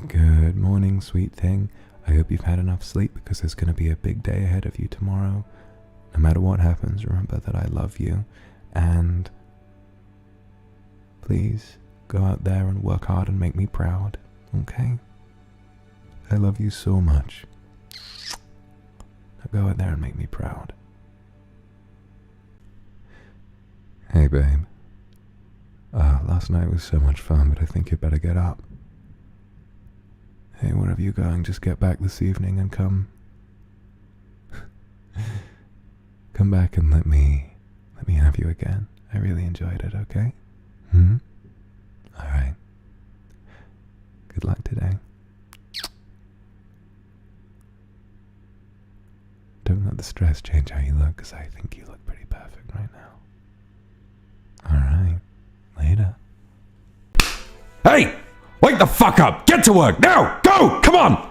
Good morning, sweet thing. I hope you've had enough sleep because there's going to be a big day ahead of you tomorrow. No matter what happens, remember that I love you. And please go out there and work hard and make me proud, okay? I love you so much. Now go out there and make me proud. Hey, babe. Last night was so much fun, but I think you'd better get up. Hey, wherever you're going, just get back this evening and come back and let me have you again. I really enjoyed it, okay? Alright. Good luck today. Don't let the stress change how you look, because I think you look pretty perfect right now. Alright. Later. Hey! Wake the fuck up! Get to work! Now! Go! Come on!